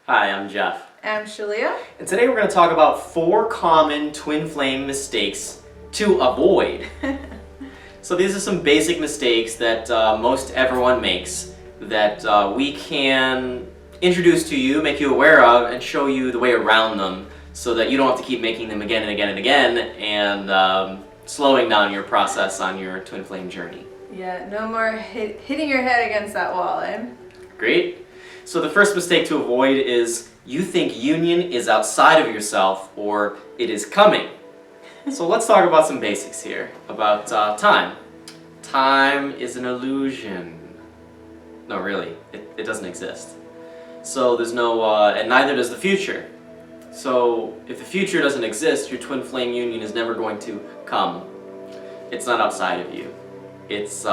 Hi, I'm Jeff. I'm Shaleia. And today we're going to talk about 4 common twin flame mistakes to avoid. So these are some basic mistakes that most everyone makes that we can introduce to you, make you aware of, and show you the way around them so that you don't have to keep making them again and again and again and slowing down your process on your twin flame journey. Yeah, no more hitting your head against that wall, eh? Great. So the first mistake to avoid is you think union is outside of yourself or it is coming. So let's talk about some basics here about time. Time is an illusion. No, really, it doesn't exist. So there's no, and neither does the future. So if the future doesn't exist, your twin flame union is never going to come. It's not outside of you. It's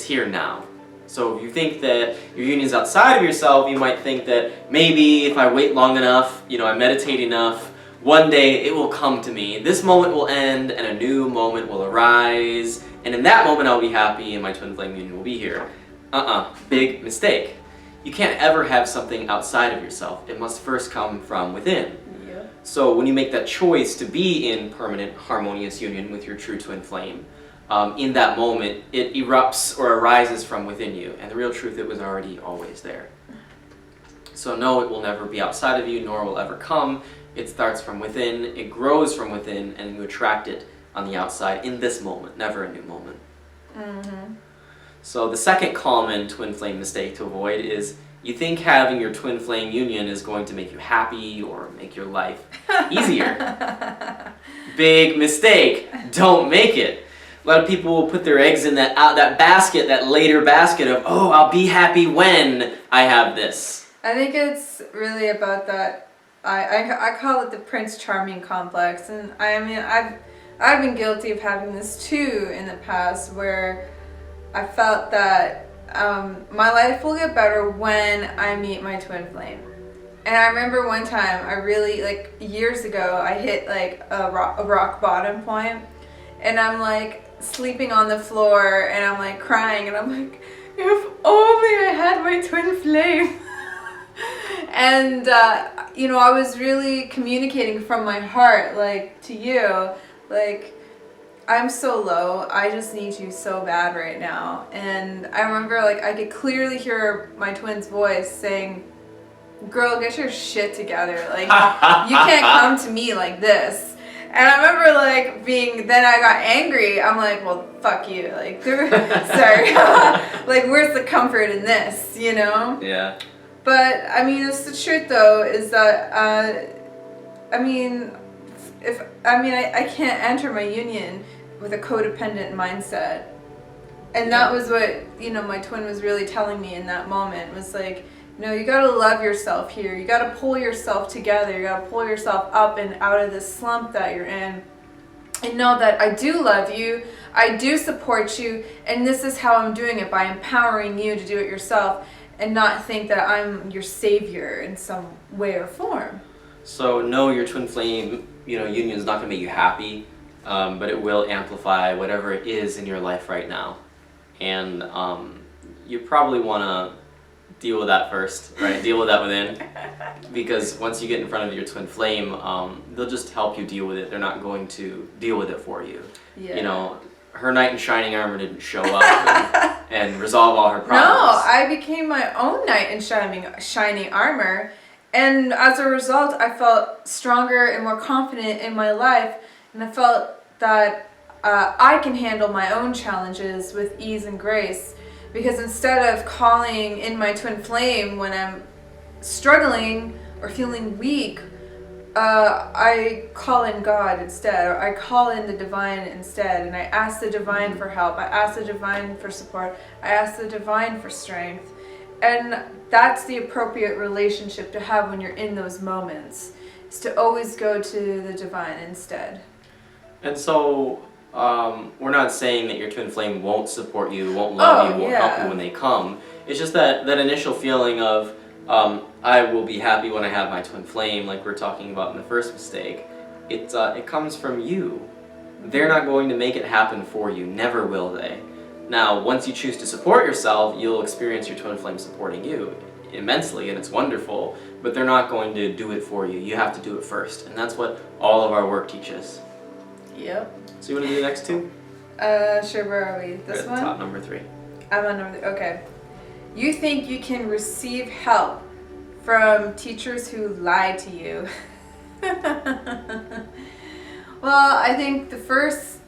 here now. So if you think that your union is outside of yourself, you might think that maybe if I wait long enough, I meditate enough, one day it will come to me. This moment will end and a new moment will arise, and in that moment I'll be happy and my twin flame union will be here. Big mistake. You can't ever have something outside of yourself. It must first come from within. Yeah. So when you make that choice to be in permanent harmonious union with your true twin flame, in that moment, it erupts or arises from within you, and the real truth, it was already always there. So no, it will never be outside of you, nor will ever come. It starts from within, it grows from within, and you attract it on the outside in this moment, never a new moment. Mm-hmm. So the second common twin flame mistake to avoid is you think having your twin flame union is going to make you happy or make your life easier. Big mistake. Don't make it. A lot of people will put their eggs in that basket, that later basket of, oh, I'll be happy when I have this. I think it's really about that. I call it the Prince Charming complex, and I've been guilty of having this too in the past, where I felt that my life will get better when I meet my twin flame. And I remember one time, I really, years ago, I hit a rock bottom point, and I'm sleeping on the floor, and I'm crying, and I'm like, if only I had my twin flame. And I was really communicating from my heart, to you, I'm so low, I just need you so bad right now. And I remember I could clearly hear my twin's voice saying, girl, get your shit together, you can't come to me like this. And I remember then I got angry. I'm like, well, fuck you. Sorry. Where's the comfort in this, Yeah. But, it's the truth though, is that, I can't enter my union with a codependent mindset. And that was what, my twin was really telling me in that moment, was no, you gotta love yourself here. You gotta pull yourself together. You gotta pull yourself up and out of this slump that you're in. And know that I do love you. I do support you. And this is how I'm doing it, by empowering you to do it yourself and not think that I'm your savior in some way or form. So no, your twin flame, union is not gonna make you happy, but it will amplify whatever it is in your life right now. And you probably wanna deal with that first, right? Deal with that within, because once you get in front of your twin flame, they'll just help you deal with it. They're not going to deal with it for you. Yeah. Her knight in shining armor didn't show up and resolve all her problems. No, I became my own knight in shining armor, and as a result, I felt stronger and more confident in my life, and I felt that I can handle my own challenges with ease and grace. Because instead of calling in my twin flame when I'm struggling or feeling weak, I call in God instead, or I call in the divine instead, and I ask the divine for help, I ask the divine for support, I ask the divine for strength. And that's the appropriate relationship to have when you're in those moments, is to always go to the divine instead. And so, we're not saying that your twin flame won't support you, won't love you, won't help you when they come. It's just that initial feeling of, I will be happy when I have my twin flame, like we're talking about in the first mistake. It comes from you. They're not going to make it happen for you, never will they. Now, once you choose to support yourself, you'll experience your twin flame supporting you. immensely and it's wonderful, but they're not going to do it for you. You have to do it first, and that's what all of our work teaches. Yep. So you want to do the next two? Sure, where are we? We're This at one? the top, number 3. I'm on number 3. Okay. You think you can receive help from teachers who lie to you. Well, I think the first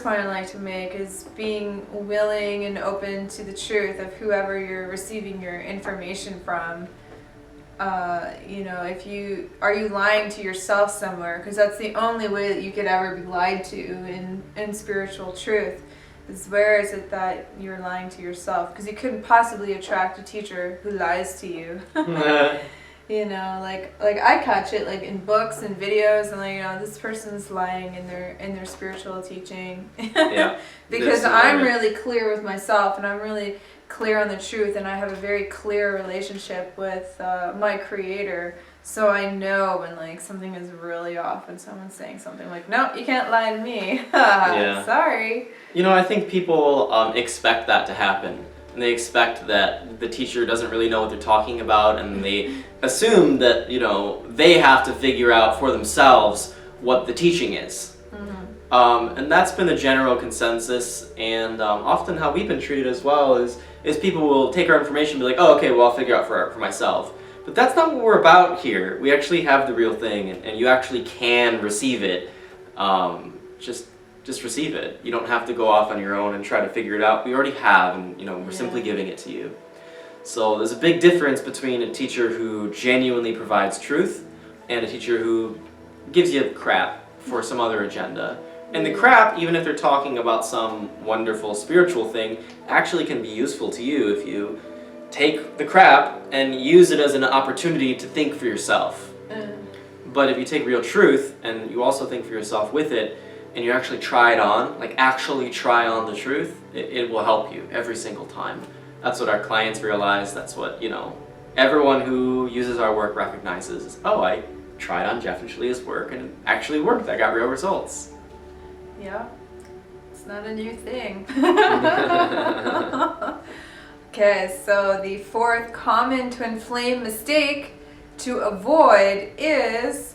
point I'd like to make is being willing and open to the truth of whoever you're receiving your information from. You know, are you lying to yourself somewhere? Because that's the only way that you could ever be lied to in spiritual truth. Is where is it that you're lying to yourself? Because you couldn't possibly attract a teacher who lies to you. You know, like I catch it like in books and videos, and like, you know, this person's lying in their spiritual teaching. Yeah. Because I'm really clear with myself, and I'm really clear on the truth, and I have a very clear relationship with my Creator. So I know when like something is really off and someone's saying something like, no, you can't lie to me. Yeah. Sorry. You know, I think people expect that to happen. And they expect that the teacher doesn't really know what they're talking about, and they assume that, you know, they have to figure out for themselves what the teaching is. Mm-hmm. And that's been the general consensus, and often how we've been treated as well is people will take our information and be like, oh, okay, well, I'll figure out for myself. But that's not what we're about here. We actually have the real thing, and you actually can receive it. Just receive it. You don't have to go off on your own and try to figure it out. We already have, and, you know, we're simply giving it to you. So there's a big difference between a teacher who genuinely provides truth and a teacher who gives you crap for some other agenda. And the crap, even if they're talking about some wonderful spiritual thing, actually can be useful to you if you take the crap and use it as an opportunity to think for yourself. But if you take real truth and you also think for yourself with it, and you actually try it on, like actually try on the truth, it will help you every single time. That's what our clients realize. That's what, you know, everyone who uses our work recognizes is, oh, I tried on Jeff and Shalea's work and it actually worked. I got real results. Yeah, it's not a new thing. Okay, so the fourth common twin flame mistake to avoid is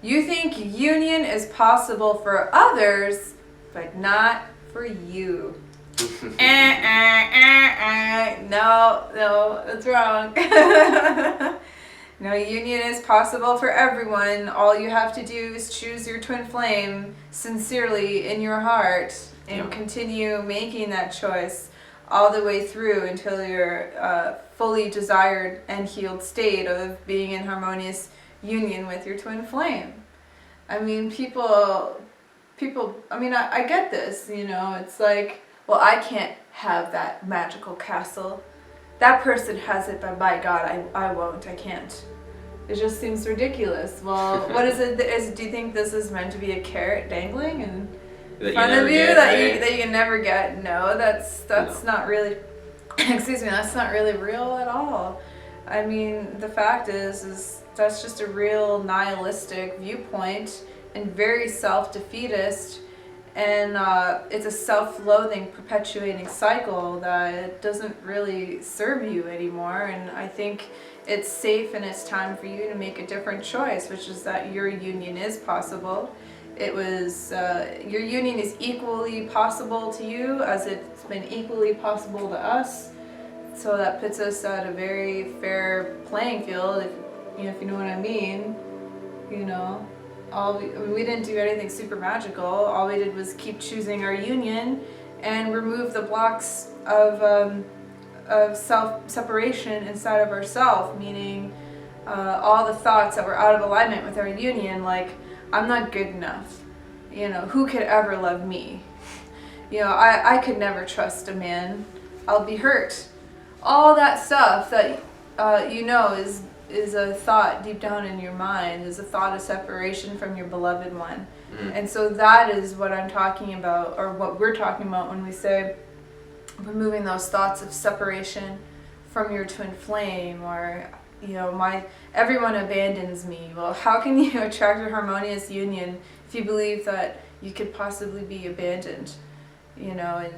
you think union is possible for others, but not for you. No, that's wrong. No, union is possible for everyone. All you have to do is choose your twin flame sincerely in your heart and continue making that choice all the way through until you're fully desired and healed state of being in harmonious union with your twin flame. I mean, people, I mean, I get this, you know, it's like, well, I can't have that magical castle. That person has it, but by God, I won't, I can't. It just seems ridiculous. Well, what is it, do you think this is meant to be a carrot dangling in front of you that you can never get? No, that's not really, excuse me, that's not really real at all. I mean, the fact is that's just a real nihilistic viewpoint and very self-defeatist, and it's a self-loathing, perpetuating cycle that doesn't really serve you anymore. And I think it's safe and it's time for you to make a different choice, which is that your union is possible. It was your union is equally possible to you as it's been equally possible to us. So that puts us at a very fair playing field, if you know what I mean. You know, we didn't do anything super magical. All we did was keep choosing our union and remove the blocks of self-separation inside of ourselves, meaning all the thoughts that were out of alignment with our union, like, I'm not good enough. You know, who could ever love me? You know, I could never trust a man. I'll be hurt. All that stuff that you know is a thought deep down in your mind, is a thought of separation from your beloved one. And so that is what I'm talking about, or what we're talking about when we say removing those thoughts of separation from your twin flame, or, you know, everyone abandons me. Well, how can you attract a harmonious union if you believe that you could possibly be abandoned? You know,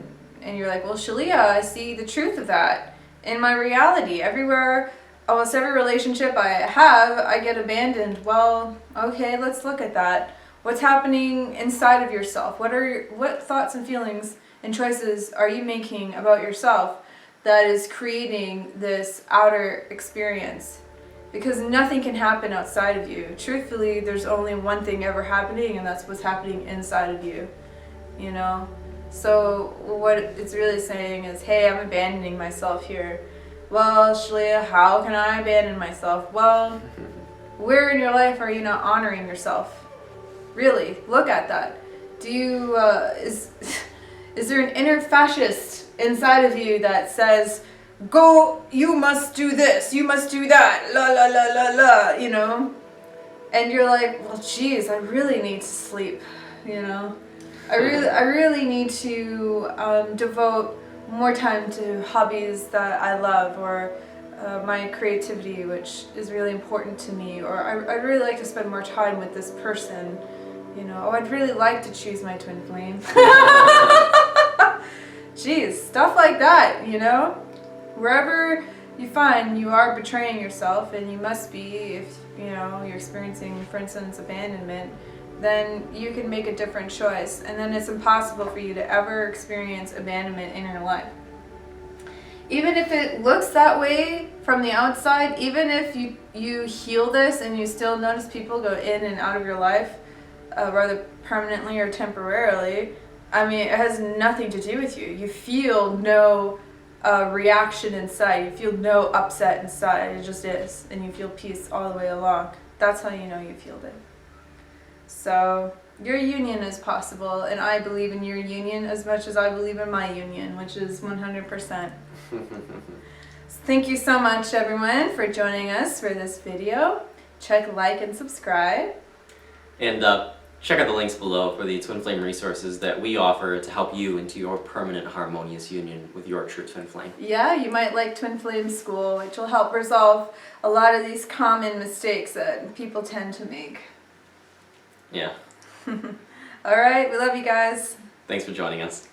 and you're like, well, Shaleia, I see the truth of that in my reality. Everywhere almost every relationship I have, I get abandoned. Well, okay, let's look at that. What's happening inside of yourself? What thoughts and feelings and choices are you making about yourself that is creating this outer experience? Because nothing can happen outside of you. Truthfully, there's only one thing ever happening, and that's what's happening inside of you. You know? So what it's really saying is, hey, I'm abandoning myself here. Well, Shaleia, how can I abandon myself? Well, where in your life are you not honoring yourself? Really, look at that. Do you, is there an inner fascist inside of you that says, go, you must do this, you must do that, la la la la la, you know? And you're like, well, geez, I really need to sleep, you know? I really need to devote more time to hobbies that I love, or my creativity, which is really important to me, or I'd really like to spend more time with this person, you know, or I'd really like to choose my twin flame. Jeez, stuff like that, you know? Wherever you find you are betraying yourself, and you must be, if you know you're experiencing, for instance, abandonment, then you can make a different choice, and then it's impossible for you to ever experience abandonment in your life. Even if it looks that way from the outside, even if you heal this and you still notice people go in and out of your life, rather permanently or temporarily, I mean, it has nothing to do with you. You feel no reaction inside. You feel no upset inside. It just is. And you feel peace all the way along. That's how you know you feel it. So your union is possible, and I believe in your union as much as I believe in my union, which is 100%. Thank you so much, everyone, for joining us for this video. Check like and subscribe. And check out the links below for the twin flame resources that we offer to help you into your permanent harmonious union with your true twin flame. Yeah, you might like Twin Flame School, which will help resolve a lot of these common mistakes that people tend to make. Yeah. All right, we love you guys. Thanks for joining us.